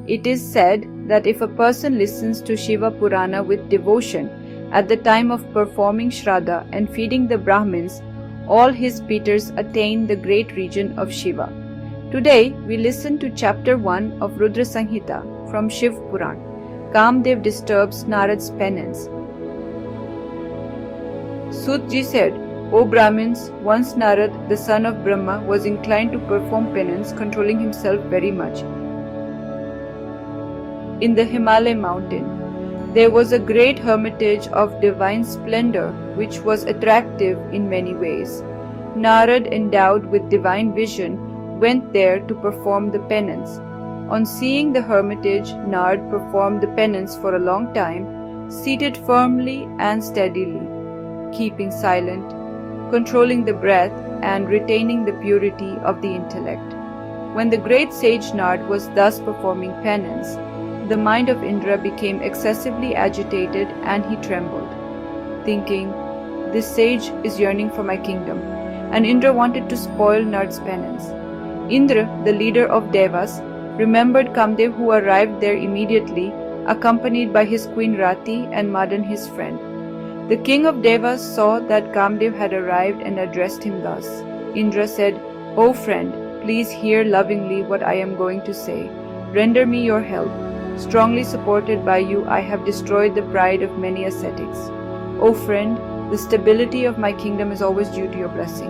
It is said that if a person listens to Shiva Purana with devotion at the time of performing Shraddha and feeding the Brahmins, all his Peters attain the great region of Shiva. Today we listen to chapter 1 of Rudra Samhita from Shiv Puran. Kamdev disturbs Narad's penance. Sut Ji said, O Brahmins, once Narad, the son of Brahma, was inclined to perform penance, controlling himself very much. In the Himalaya mountain, there was a great hermitage of divine splendor which was attractive in many ways. Narad, endowed with divine vision, went there to perform the penance. On seeing the hermitage, Narad performed the penance for a long time, seated firmly and steadily, keeping silent, controlling the breath and retaining the purity of the intellect. When the great sage Narad was thus performing penance, the mind of Indra became excessively agitated and he trembled, thinking, this sage is yearning for my kingdom, and Indra wanted to spoil Narad's penance. Indra, the leader of Devas, remembered Kamdev, who arrived there immediately, accompanied by his queen Rati and Madan his friend. The king of Devas saw that Kamdev had arrived and addressed him thus. Indra said, O friend, please hear lovingly what I am going to say. Render me your help. Strongly supported by you, I have destroyed the pride of many ascetics. O friend, the stability of my kingdom is always due to your blessing.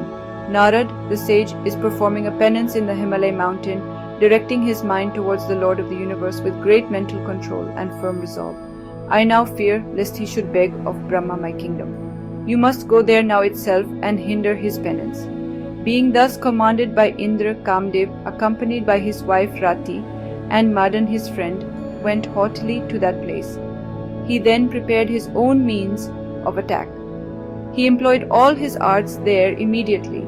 Narad, the sage, is performing a penance in the Himalaya mountain, directing his mind towards the Lord of the universe with great mental control and firm resolve. I now fear lest he should beg of Brahma my kingdom. You must go there now itself and hinder his penance. Being thus commanded by Indra, Kamdev, accompanied by his wife Rati and Madan his friend, went haughtily to that place. He then prepared his own means of attack. He employed all his arts there immediately.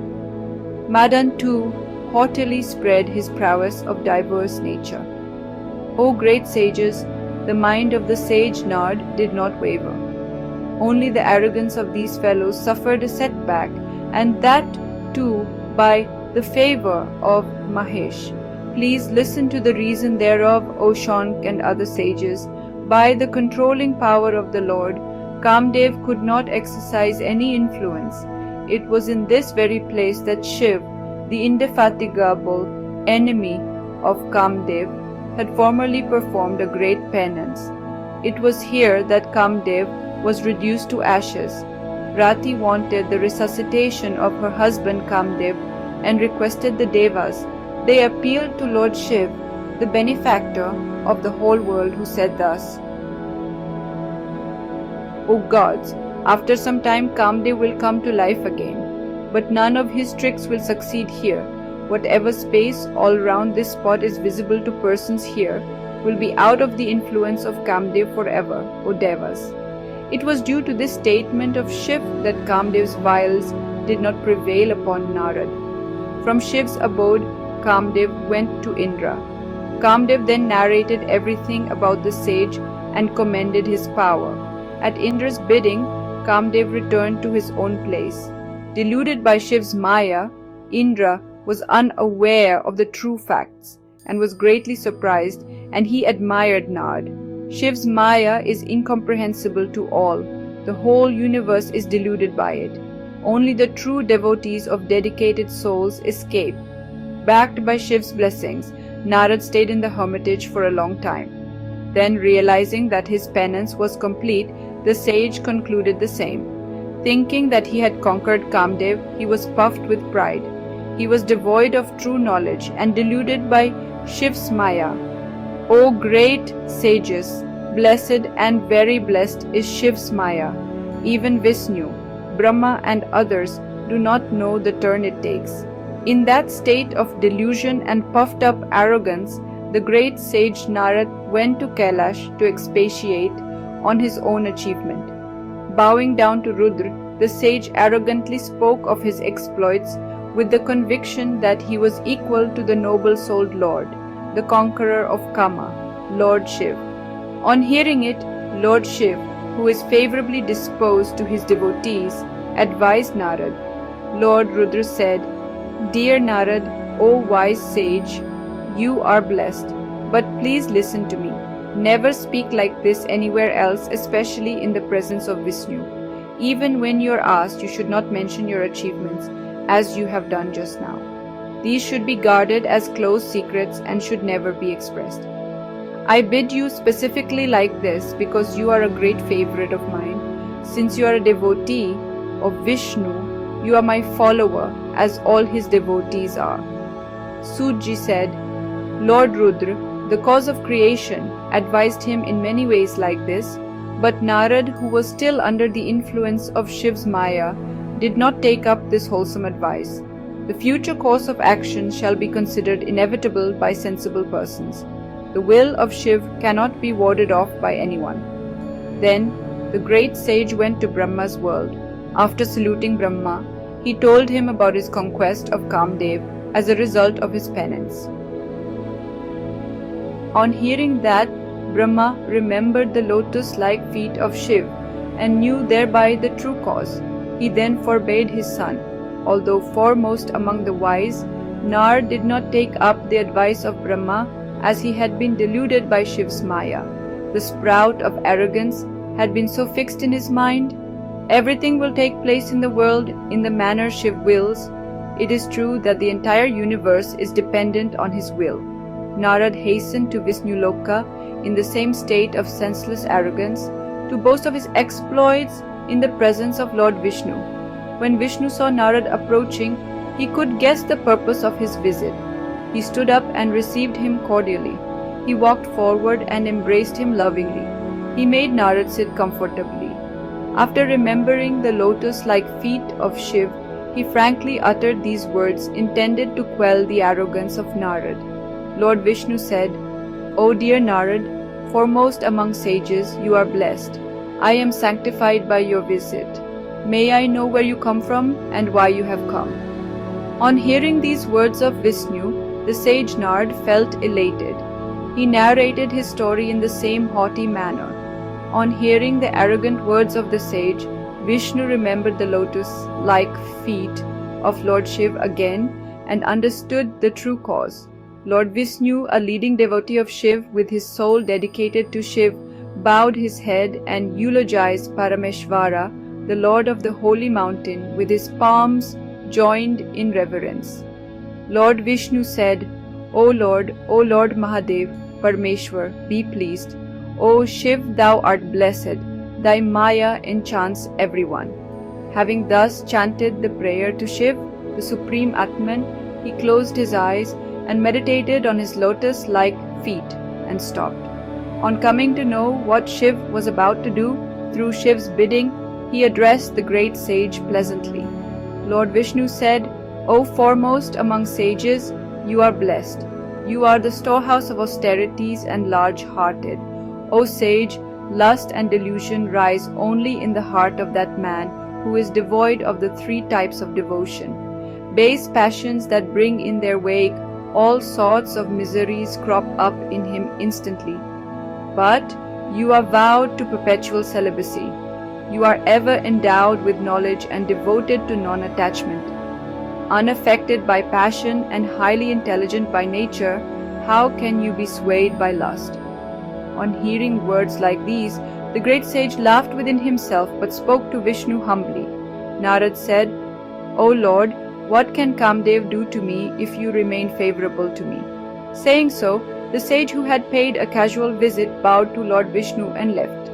Madan too haughtily spread his prowess of diverse nature. O great sages, the mind of the sage Narad did not waver. Only the arrogance of these fellows suffered a setback, and that too by the favor of Mahesh. Please listen to the reason thereof, O Shaunk and other sages. By the controlling power of the Lord, Kamdev could not exercise any influence. It was in this very place that Shiv, the indefatigable enemy of Kamdev, had formerly performed a great penance. It was here that Kamdev was reduced to ashes. Rati wanted the resuscitation of her husband Kamdev and requested the Devas. They appealed to Lord Shiv, the benefactor of the whole world, who said thus, O gods, after some time Kamdev will come to life again, but none of his tricks will succeed here. Whatever space all round this spot is visible to persons here will be out of the influence of Kamdev forever, O Devas. It was due to this statement of Shiv that Kamdev's wiles did not prevail upon Narad. From Shiv's abode, Kamdev went to Indra. Kamdev then narrated everything about the sage and commended his power. At Indra's bidding, Kamdev returned to his own place. Deluded by Shiv's Maya, Indra was unaware of the true facts and was greatly surprised, and he admired Narad. Shiv's Maya is incomprehensible to all. The whole universe is deluded by it. Only the true devotees of dedicated souls escape. Backed by Shiv's blessings, Narad stayed in the hermitage for a long time. Then, realizing that his penance was complete, the sage concluded the same. Thinking that he had conquered Kamdev, he was puffed with pride. He was devoid of true knowledge and deluded by Shiv's Maya. O great sages, blessed and very blessed is Shiv's Maya. Even Vishnu, Brahma and others do not know the turn it takes. In that state of delusion and puffed up arrogance, the great sage Narad went to Kailash to expatiate on his own achievement. Bowing down to Rudra, the sage arrogantly spoke of his exploits with the conviction that he was equal to the noble-souled Lord, the conqueror of Kama, Lord Shiv. On hearing it, Lord Shiv, who is favorably disposed to his devotees, advised Narad. Lord Rudra said, Dear Narad, O wise sage, you are blessed. But please listen to me. Never speak like this anywhere else, especially in the presence of Vishnu. Even when you are asked, you should not mention your achievements, as you have done just now. These should be guarded as closed secrets and should never be expressed. I bid you specifically like this because you are a great favorite of mine. Since you are a devotee of Vishnu, you are my follower, as all his devotees are. Sudji said, Lord Rudra, the cause of creation, advised him in many ways like this, but Narad, who was still under the influence of Shiv's Maya, did not take up this wholesome advice. The future course of action shall be considered inevitable by sensible persons. The will of Shiv cannot be warded off by anyone. Then the great sage went to Brahma's world. After saluting Brahma, he told him about his conquest of Kamdev as a result of his penance. On hearing that, Brahma remembered the lotus-like feet of Shiv and knew thereby the true cause. He then forbade his son. Although foremost among the wise, Narad did not take up the advice of Brahma as he had been deluded by Shiv's Maya. The sprout of arrogance had been so fixed in his mind. Everything will take place in the world in the manner Shiv wills. It is true that the entire universe is dependent on his will. Narad hastened to Vishnuloka in the same state of senseless arrogance to boast of his exploits in the presence of Lord Vishnu. When Vishnu saw Narad approaching, he could guess the purpose of his visit. He stood up and received him cordially. He walked forward and embraced him lovingly. He made Narad sit comfortably. After remembering the lotus-like feet of Shiv, he frankly uttered these words intended to quell the arrogance of Narad. Lord Vishnu said, O dear Narad, foremost among sages, you are blessed. I am sanctified by your visit. May I know where you come from and why you have come? On hearing these words of Vishnu, the sage Narad felt elated. He narrated his story in the same haughty manner. On hearing the arrogant words of the sage, Vishnu remembered the lotus-like feet of Lord Shiv again and understood the true cause. Lord Vishnu, a leading devotee of Shiv with his soul dedicated to Shiv, bowed his head and eulogized Parameshvara, the Lord of the holy mountain, with his palms joined in reverence. Lord Vishnu said, O Lord Mahadev, Parameshwar, be pleased. O Shiv, thou art blessed. Thy Maya enchants everyone. Having thus chanted the prayer to Shiv, the supreme Atman, he closed his eyes and meditated on his lotus-like feet and stopped. On coming to know what Shiv was about to do, through Shiv's bidding, he addressed the great sage pleasantly. Lord Vishnu said, O foremost among sages, you are blessed. You are the storehouse of austerities and large-hearted. O sage, lust and delusion rise only in the heart of that man who is devoid of the three types of devotion. Base passions that bring in their wake all sorts of miseries crop up in him instantly. But you are vowed to perpetual celibacy. You are ever endowed with knowledge and devoted to non-attachment. Unaffected by passion and highly intelligent by nature, how can you be swayed by lust? On hearing words like these, the great sage laughed within himself but spoke to Vishnu humbly. Narad said, O Lord, what can Kamdev do to me if you remain favorable to me? Saying so, the sage who had paid a casual visit bowed to Lord Vishnu and left.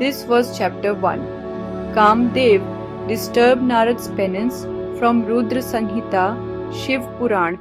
This was chapter 1. Kamdev disturbed Narad's penance from Rudra Sanhita, Shiv Puran,